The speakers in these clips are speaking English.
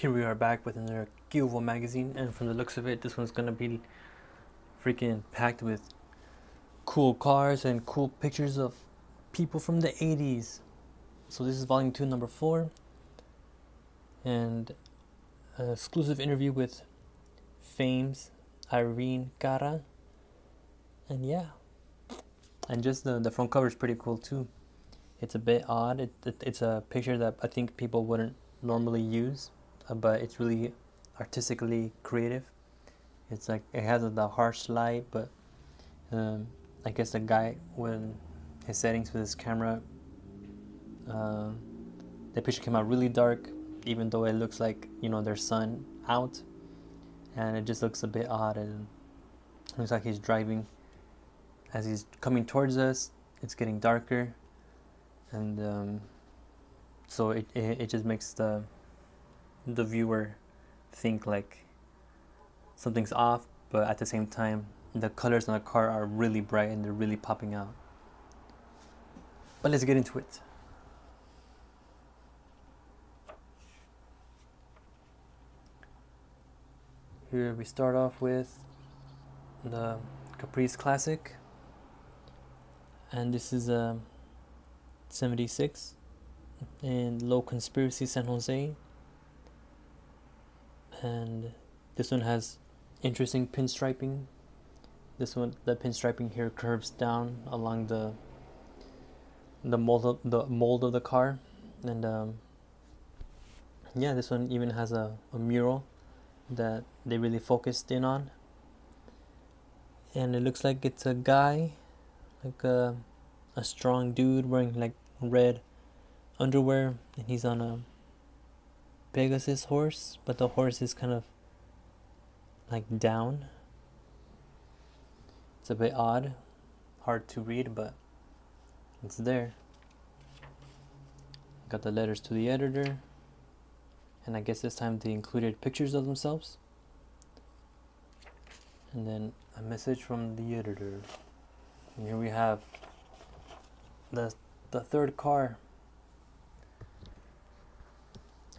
Here we are back with another Cubo magazine, and from the looks of it, this one's gonna be freaking packed with cool cars and cool pictures of people from the 80s. So this is volume 2, number 4, and an exclusive interview with Fame's Irene Cara. And yeah, and just the front cover is pretty cool too. It's a bit odd. It's a picture that I think people wouldn't normally use, but it's really artistically creative. It's like it has the harsh light, but I guess the guy, when his settings with his camera, the picture came out really dark, even though it looks like, you know, there's sun out, and it just looks a bit odd. And it looks like he's driving. As he's coming towards us, it's getting darker, and so it just makes the viewer think like something's off, but at the same time the colors on the car are really bright and they're really popping out. But let's get into it. Here we start off with the Caprice Classic, and this is a 76 in Low Conspiracy San Jose, and this one has interesting pinstriping. This one, the pinstriping here curves down along the mold of the car, and yeah, this one even has a mural that they really focused in on, and it looks like it's a guy, like a strong dude wearing like red underwear, and he's on a Pegasus horse, but the horse is kind of like down. It's a bit odd, hard to read, but it's there. Got the letters to the editor, and I guess this time they included pictures of themselves, and then a message from the editor. And here we have the third car,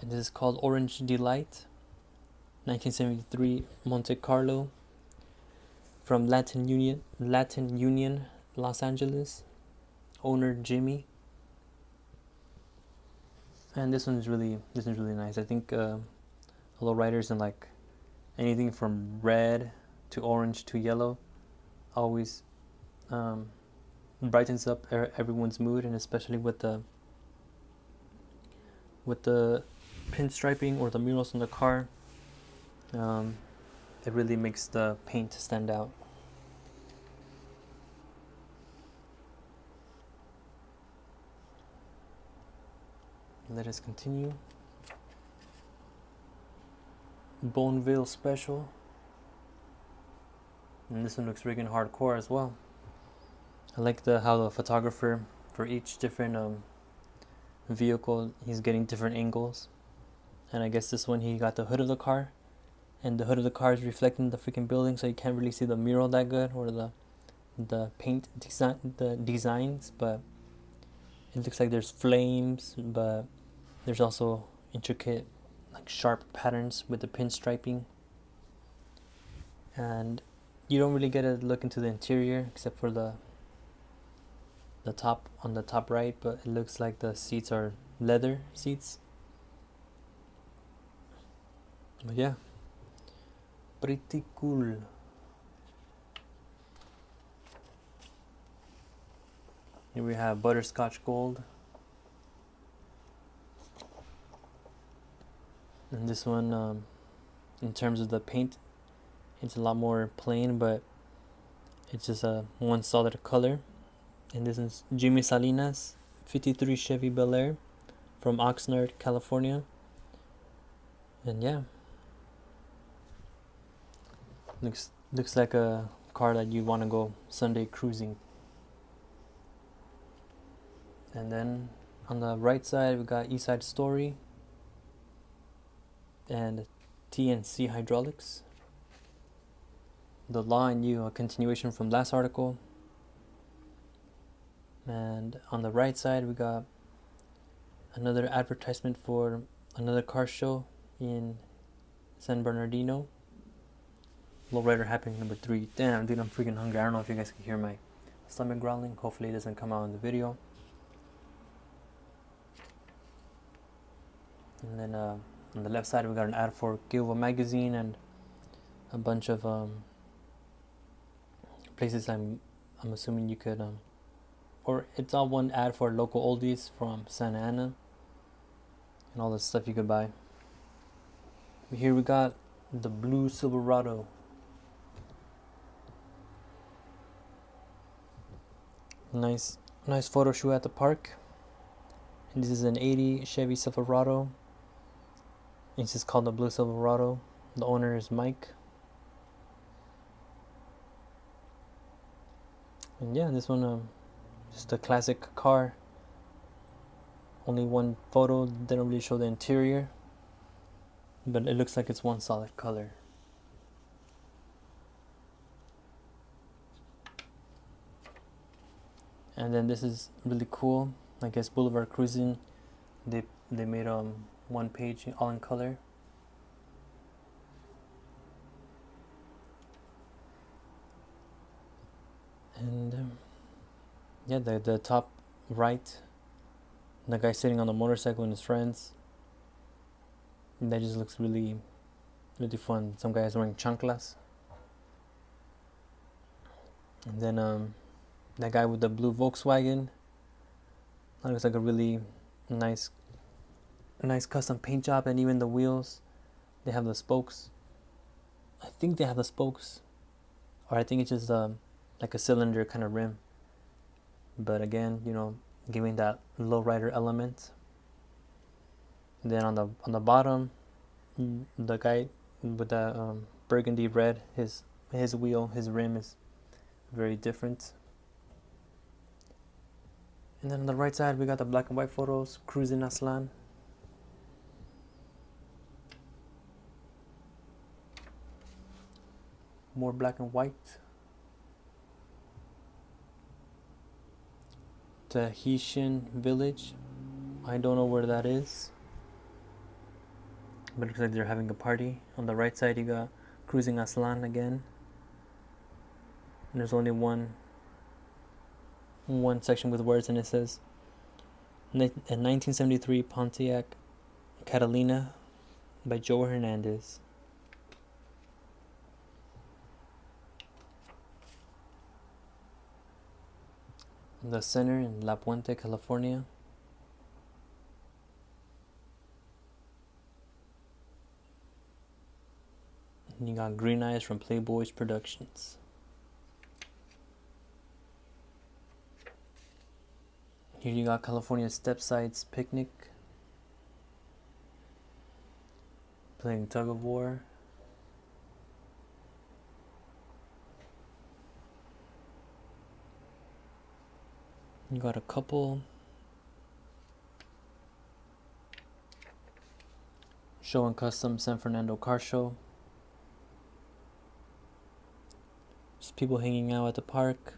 and this is called Orange Delight, 1973 Monte Carlo, from Latin Union, Los Angeles. Owner Jimmy. And this one's really nice. I think although writers in like anything from red to orange to yellow always brightens up everyone's mood, and especially with the pinstriping or the murals on the car, it really makes the paint stand out. Let us continue. Bonneville Special, and this one looks freaking hardcore as well. I like how the photographer for each different vehicle, he's getting different angles, and I guess this one he got the hood of the car, and the hood of the car is reflecting the freaking building, so you can't really see the mural that good, or the paint designs, but it looks like there's flames, but there's also intricate, like sharp patterns with the pinstriping. And you don't really get a look into the interior except for the top, on the top right, but it looks like the seats are leather seats. But yeah, pretty cool. Here we have Butterscotch Gold. And this one, in terms of the paint, it's a lot more plain, but it's just a one solid color. And this is Jimmy Salinas, 53 Chevy Bel Air from Oxnard, California. And yeah, looks like a car that you want to go Sunday cruising. And then on the right side, we got East Side Story and TNC Hydraulics. The Law and You, a continuation from last article. And on the right side, we got another advertisement for another car show in San Bernardino. Lowrider happening number 3. Damn, dude, I'm freaking hungry. I don't know if you guys can hear my stomach growling. Hopefully it doesn't come out in the video. And then on the left side we got an ad for Gilva magazine and a bunch of places I'm assuming you could or it's all one ad for local oldies from Santa Ana and all the stuff you could buy. Here we got the blue Silverado. Nice photo shoot at the park. And this is an 80 Chevy Silverado. It's just called the blue Silverado. The owner is Mike. And yeah, this one just a classic car. Only one photo, didn't really show the interior, but it looks like it's one solid color. And then this is really cool. I guess Boulevard Cruising, they made one page all in color. And yeah, the top right, the guy sitting on the motorcycle and his friends. And that just looks really, really fun. Some guy is wearing chanclas. And then that guy with the blue Volkswagen. That looks like a really nice custom paint job, and even the wheels, they have the spokes. I think they have the spokes, or I think it's just like a cylinder kind of rim. But again, giving that lowrider element. And then on the bottom, the guy with the burgundy red, his wheel, his rim is very different. And then on the right side, we got the black and white photos, cruising Aztlan. More black and white. Tahitian village. I don't know where that is, but it looks like they're having a party. On the right side, you got cruising Aztlan again. And there's only one section with words, and it says a 1973 Pontiac Catalina by Joe Hernandez. The center in La Puente, California. And you got Green Eyes from Playboys Productions. Here you got California Stepsides Picnic, playing tug of war. You got a couple show and custom San Fernando car show. Just people hanging out at the park.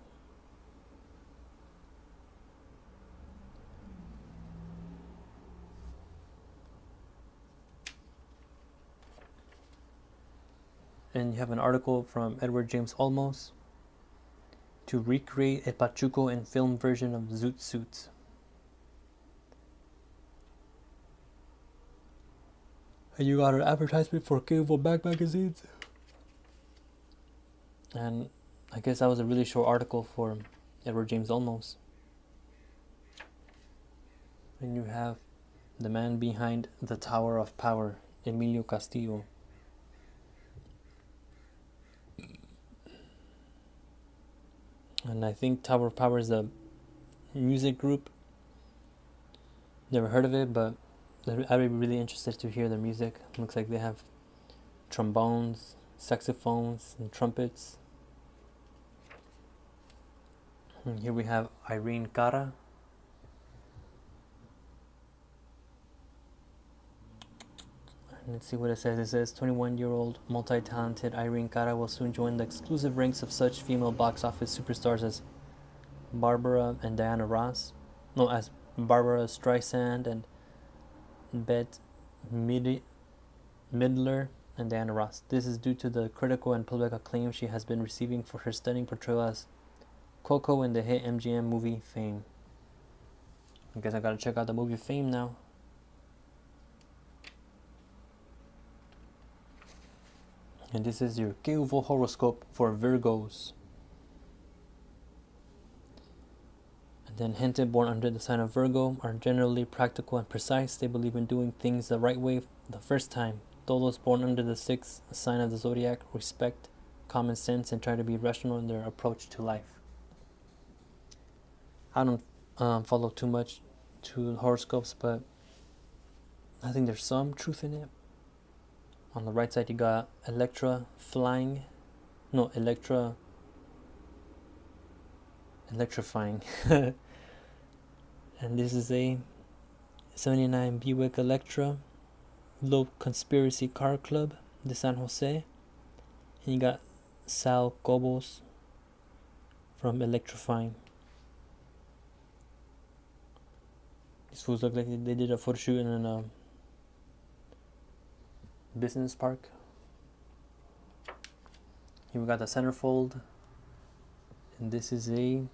And you have an article from Edward James Olmos to recreate a Pachuco and film version of Zoot Suit. And you got an advertisement for Cable Back magazines. And I guess that was a really short article for Edward James Olmos. And you have the man behind the Tower of Power, Emilio Castillo. And I think Tower of Power is a music group. Never heard of it, but I'd be really interested to hear their music. Looks like they have trombones, saxophones, and trumpets. And here we have Irene Cara. Let's see what it says. It says 21-year-old multi-talented Irene Cara will soon join the exclusive ranks of such female box office superstars as Barbara and Diana Ross. No, as Barbara Streisand and Bette Midler, and Diana Ross. This is due to the critical and public acclaim she has been receiving for her stunning portrayal as Coco in the hit MGM movie Fame. I guess I gotta check out the movie Fame now. And this is your Keuvo horoscope for Virgos. And then hinted, born under the sign of Virgo are generally practical and precise. They believe in doing things the right way the first time. Though those born under the sixth sign of the zodiac respect common sense and try to be rational in their approach to life. I don't follow too much to horoscopes, but I think there's some truth in it. On the right side, you got electrifying. And this is a 79 Buick Electra Low Conspiracy Car Club de San Jose. And you got Sal Cobos from Electrifying. These fools look like they did a photo shoot in a business park. Here we got the centerfold. And this is a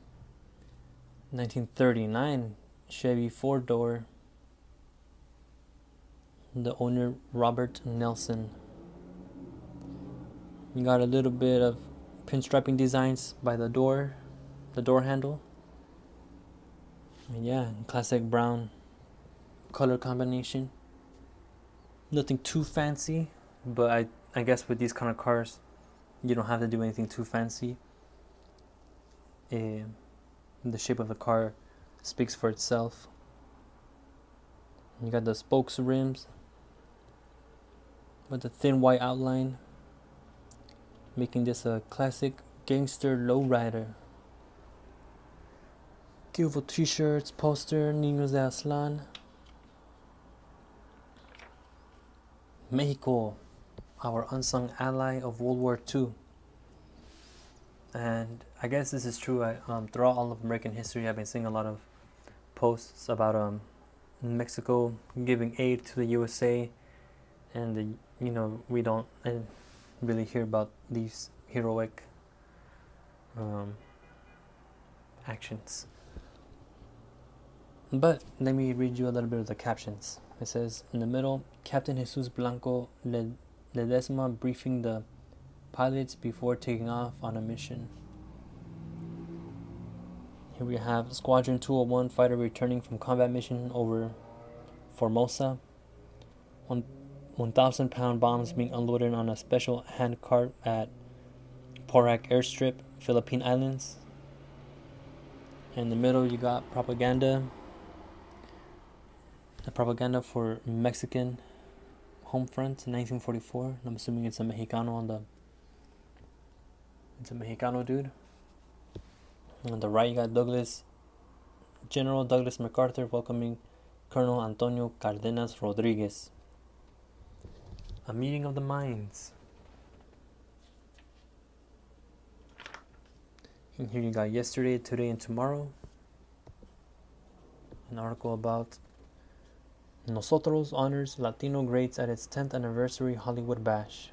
1939 Chevy 4-door. The owner, Robert Nelson. You got a little bit of pinstriping designs by the door handle. And yeah, classic brown color combination. Nothing too fancy, but I guess with these kind of cars, you don't have to do anything too fancy. The shape of the car speaks for itself. You got the spokes rims with the thin white outline, making this a classic gangster lowrider. Beautiful t-shirts, poster, Niños de Aztlan. Mexico, our unsung ally of World War II. And I guess this is true. Throughout all of American history, I've been seeing a lot of posts about Mexico giving aid to the USA, and we don't really hear about these heroic actions. But let me read you a little bit of the captions. It says, in the middle, Captain Jesus Blanco Ledesma briefing the pilots before taking off on a mission. Here we have Squadron 201 fighter returning from combat mission over Formosa. 1,000-pound bombs being unloaded on a special hand cart at Porac Airstrip, Philippine Islands. In the middle, you got propaganda. The propaganda for Mexican home front in 1944. I'm assuming it's a Mexicano It's a Mexicano dude. On the right, you got General Douglas MacArthur welcoming Colonel Antonio Cardenas Rodriguez. A meeting of the minds. And here you got yesterday, today, and tomorrow. An article about Nosotros honors Latino greats at its 10th anniversary Hollywood Bash.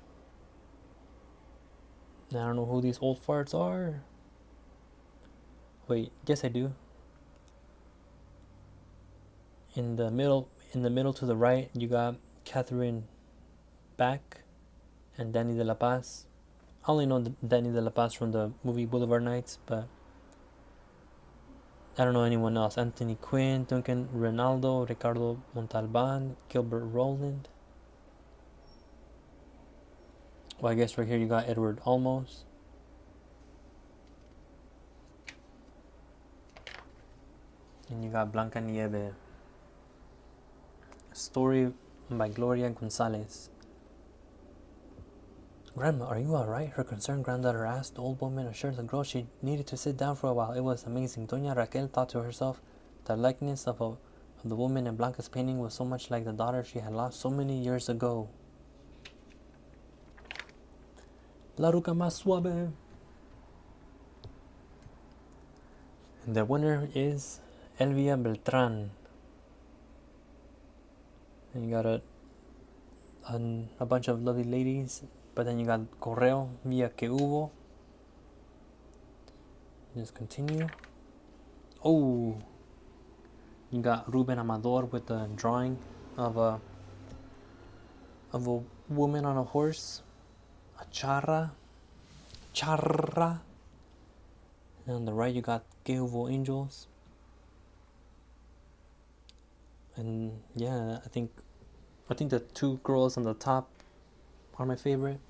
I don't know who these old farts are. Wait, yes I do. In the middle to the right, you got Catherine Back and Danny De La Paz. I only know Danny De La Paz from the movie Boulevard Nights, but I don't know anyone else. Anthony Quinn, Duncan Ronaldo, Ricardo Montalban, Gilbert Rowland. Well, I guess right here you got Edward Olmos. And you got Blanca Nieve. A story by Gloria Gonzalez. Grandma, are you alright? Her concerned granddaughter asked. The old woman assured the girl she needed to sit down for a while. It was amazing. Doña Raquel thought to herself, the likeness of the woman in Blanca's painting was so much like the daughter she had lost so many years ago. La Ruca Más Suave. And the winner is Elvia Beltran. And you got a a bunch of lovely ladies. But then you got Correo Via Que Hubo. Just continue. Oh, you got Ruben Amador with the drawing of a woman on a horse, a charra. And on the right you got Que Hubo Angels. And yeah, I think the two girls on the top are my favorite.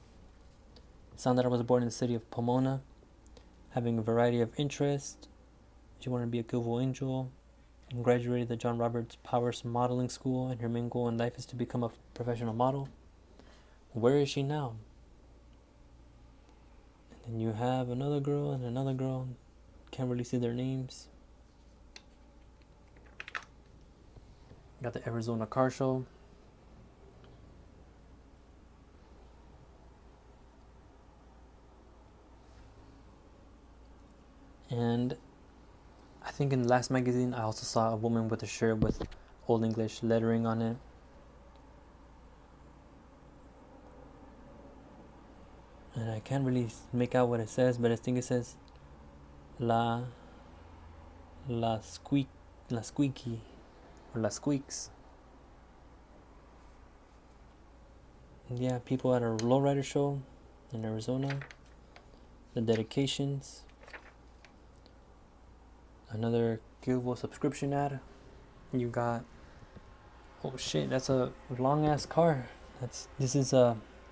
Sound that I was born in the city of Pomona, having a variety of interests. She wanted to be a Que Hubo Angel, and graduated the John Roberts Powers Modeling School, and her main goal in life is to become a professional model. Where is she now? And then you have another girl and another girl. Can't really see their names. Got the Arizona Car Show. And I think in the last magazine I also saw a woman with a shirt with Old English lettering on it. And I can't really make out what it says, but I think it says La Squeaky or La Squeaks. Yeah, people at a lowrider show in Arizona. The dedications. Another Que Hubo subscription ad. You got, oh shit, that's a long ass car. This is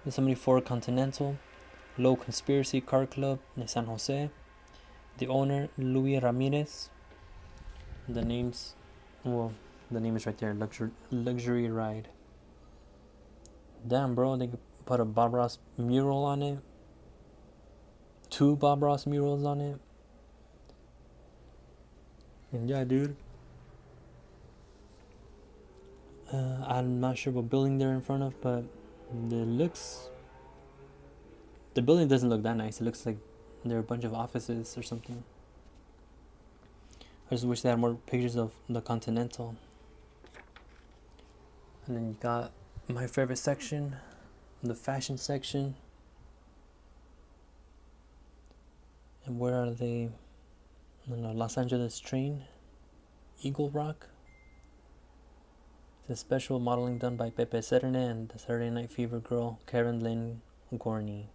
somebody Ford Continental, Low Conspiracy Car Club in San Jose. The owner Luis Ramirez. The name is right there. Luxury Ride. Damn, bro, they put a Bob Ross mural on it. 2 Bob Ross murals on it. And yeah, dude. I'm not sure what building they're in front of, but the building doesn't look that nice. It looks like there are a bunch of offices or something. I just wish they had more pictures of the Continental. And then you got my favorite section, the fashion section. And where are they? I don't know, Los Angeles train, Eagle Rock. It's a special modeling done by Pepe Serene and the Saturday Night Fever girl Karen Lynn Gorney.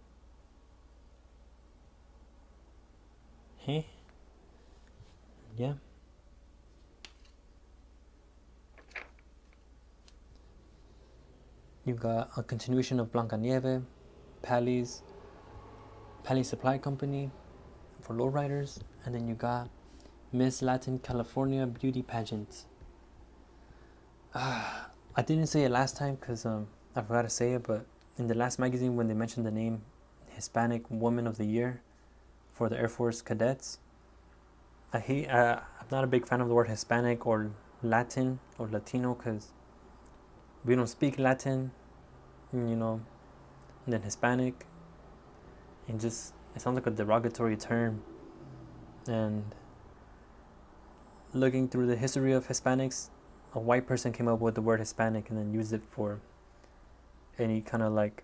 Hey? Yeah. You got a continuation of Blancanieve, Pally's Supply Company for lowriders, and then you got Miss Latin California Beauty Pageant. I didn't say it last time because I forgot to say it, but in the last magazine when they mentioned the name Hispanic Woman of the Year for the Air Force cadets, I'm not a big fan of the word Hispanic or Latin or Latino because we don't speak Latin, and then Hispanic, and just it sounds like a derogatory term. And looking through the history of Hispanics, a white person came up with the word Hispanic and then used it for any kind of like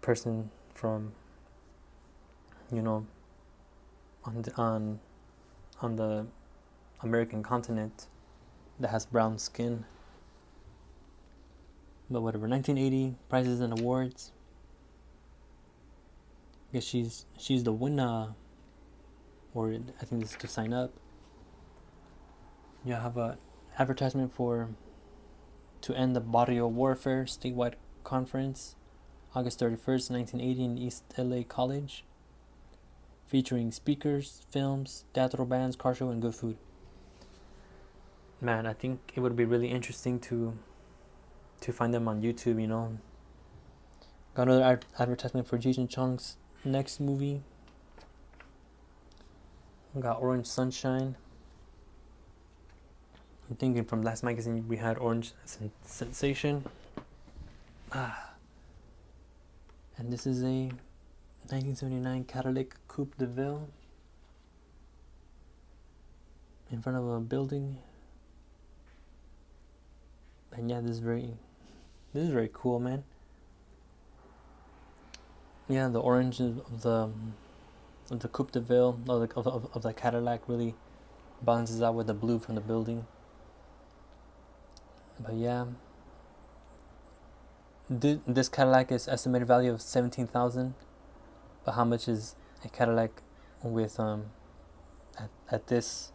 person from on the American continent that has brown skin. But whatever, 1980 prizes and awards. I guess she's the winner, or I think this is to sign up. You have a advertisement to end the Barrio Warfare statewide conference, August 31st, 1980 in East LA College, featuring speakers, films, teatro bands, car show, and good food. Man, I think it would be really interesting to find them on YouTube, Got another advertisement for Cheech and Chong's next movie. We got Orange Sunshine. I'm thinking from last magazine we had Orange Sensation. And this is a 1979 Cadillac Coupe de Ville in front of a building. And yeah, this is very cool, man. Yeah, the orange of the Coupe de Ville of the Cadillac really balances out with the blue from the building. But yeah, this Cadillac is estimated value of 17,000. But how much is a Cadillac with at this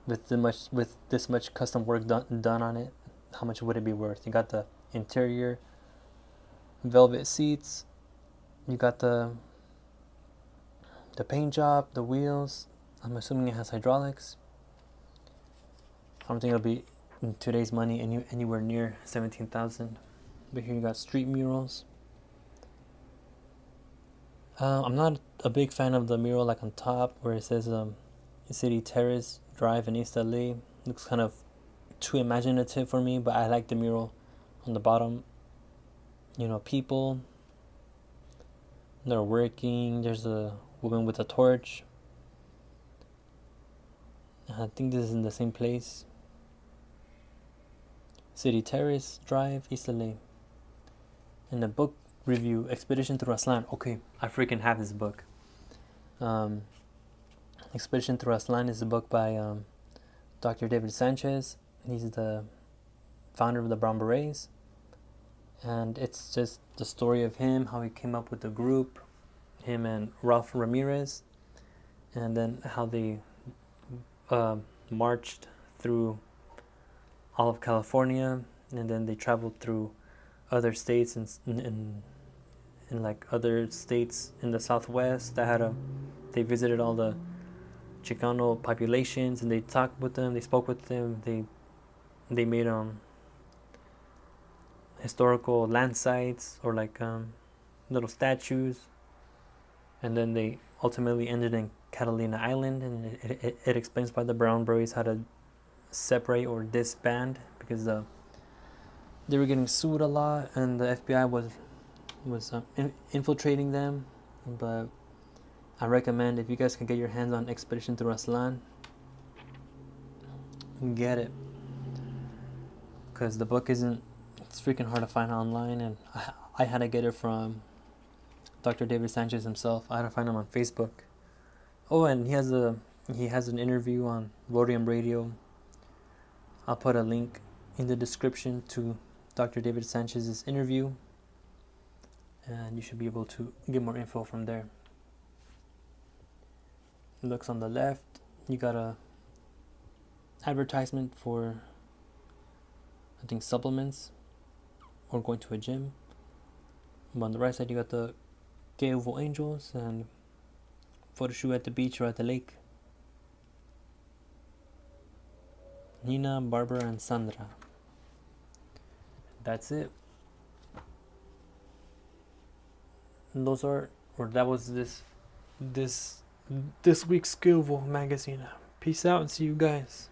with this much custom work done on it? How much would it be worth? You got the interior, velvet seats. You got the paint job, the wheels. I'm assuming it has hydraulics. I don't think it'll be in today's money anywhere near 17,000. But here you got street murals. I'm not a big fan of the mural like on top where it says City Terrace Drive in East LA. Looks kind of too imaginative for me, but I like the mural on the bottom. You know, people, they're working. There's a woman with a torch. I think this is in the same place. City Terrace Drive, East LA. And the book review, Expedition Through Aztlan. Okay, I freaking have this book. Expedition Through Aztlan is a book by Dr. David Sanchez. He's the founder of the Brown Berets. And it's just the story of him, how he came up with the group, him and Ralph Ramirez, and then how they marched through all of California, and then they traveled through other states in like other states in the Southwest. They visited all the Chicano populations, and they talked with them, they spoke with them, they made historical land sites or like little statues, and then they ultimately ended in Catalina Island, and it explains why the Brown Berets had to separate or disband, because they were getting sued a lot, and the FBI was infiltrating them. But I recommend, if you guys can get your hands on Expedition Through Aztlan, get it, because the book it's freaking hard to find online, and I had to get it from Dr. David Sanchez himself. I had to find him on Facebook. Oh, and he has an interview on Roadium Radio. I'll put a link in the description to Dr. David Sanchez's interview, and you should be able to get more info from there. It looks on the left, you got a advertisement for, I think, supplements or going to a gym. But on the right side, you got the Gay Oval Angels and photo shoot at the beach or at the lake. Nina, Barbara, and Sandra. That's it. And that was this week's Gay Oval magazine. Peace out and see you guys.